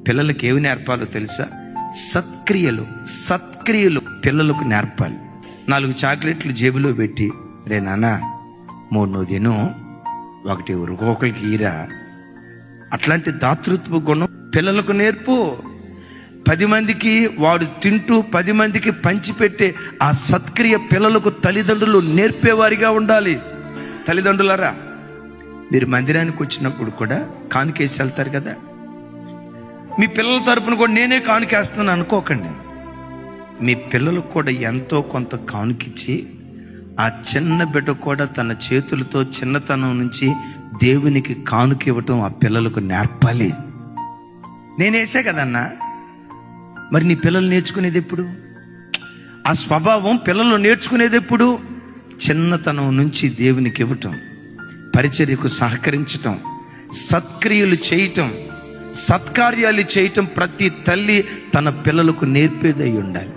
పిల్లలకి ఏమి నేర్పాలో తెలుసా? సత్క్రియలు పిల్లలకు నేర్పాలి. 4 చాక్లెట్లు జేబులో పెట్టి, రే నాన్న 3 నువ్వు తిను, 1 ఒకరికి ఈరా. అట్లాంటి దాతృత్వ గుణం పిల్లలకు నేర్పు. 10 మందికి వాడు తింటూ 10 మందికి పంచిపెట్టే ఆ సత్క్రియ పిల్లలకు తల్లిదండ్రులు నేర్పేవారిగా ఉండాలి. తల్లిదండ్రులారా, మీరు మందిరానికి వచ్చినప్పుడు కూడా కానుకేసి వెళ్తారు కదా. మీ పిల్లల తరపున కూడా నేనే కానుకేస్తున్నాను అనుకోకండి. మీ పిల్లలకు కూడా ఎంతో కొంత కానుకిచ్చి, ఆ చిన్న బిడ్డ కూడా తన చేతులతో చిన్నతనం నుంచి దేవునికి కానుక ఇవ్వటం ఆ పిల్లలకు నేర్పాలి. నేనేసే కదన్నా, మరి నీ పిల్లలు నేర్చుకునేది ఎప్పుడు? ఆ స్వభావం పిల్లలు నేర్చుకునేది ఎప్పుడు? చిన్నతనం నుంచి దేవునికి ఇవ్వటం, పరిచర్యకు సహకరించటం, సత్క్రియలు చేయటం, సత్కార్యాలు చేయటం ప్రతి తల్లి తన పిల్లలకు నేర్పేదై ఉండాలి.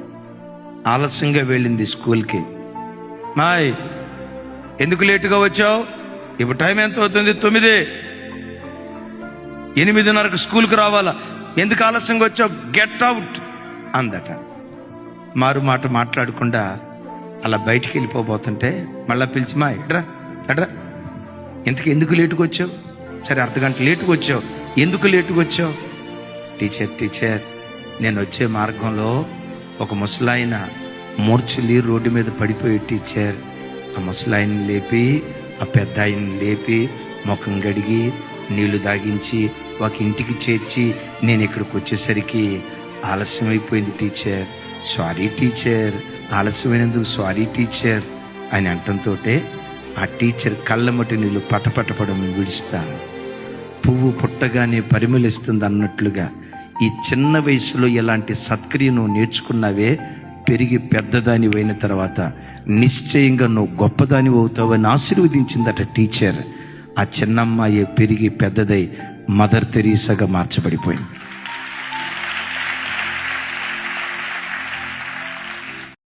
ఆలస్యంగా వెళ్ళింది స్కూల్కి, మాయ్ ఎందుకు లేటుగా వచ్చావు? ఇప్పుడు టైం ఎంత అవుతుంది? 9. 8:30కు స్కూల్కి రావాలా, ఎందుకు ఆలస్యంగా వచ్చావు? గెట్ అవుట్ అందట. మారు మాట మాట్లాడకుండా అలా బయటికి వెళ్ళిపోబోతుంటే మళ్ళీ పిలిచి, మా ఎడ్రా ఎందుకు లేటుగా వచ్చావు? సరే, అర్ధగంట లేటుగా వచ్చావు, ఎందుకు లేటుగా వచ్చావు? టీచర్ నేను వచ్చే మార్గంలో ఒక ముసలాయన మూర్ఛలి రోడ్డు మీద పడిపోయి టీచర్. ఆ ముసలాయన్ని లేపి, ఆ పెద్ద ఆయన్ని లేపి, ముఖం గడిగి నీళ్లు తాగించి ఒక ఇంటికి చేర్చి నేను ఇక్కడికి వచ్చేసరికి ఆలస్యం అయిపోయింది టీచర్. సారీ టీచర్, ఆలస్యమైనందుకు సారీ టీచర్ అని అంటంతో ఆ టీచర్ కళ్ళమటి నీళ్ళు పటపటపడం విడుస్తాను. పువ్వు పుట్టగానే పరిమళిస్తుంది అన్నట్లుగా ఈ చిన్న వయసులో ఎలాంటి సత్క్రియను నేర్చుకున్నావే, పెరిగి పెద్దదాని అయిన తర్వాత నిశ్చయంగా నువ్వు గొప్పదాని అవుతావని ఆశీర్వదించిందట టీచర్. ఆ చిన్నమ్మాయి పెరిగి పెద్దదై మదర్ తెరీసాగా మార్చబడిపోయింది.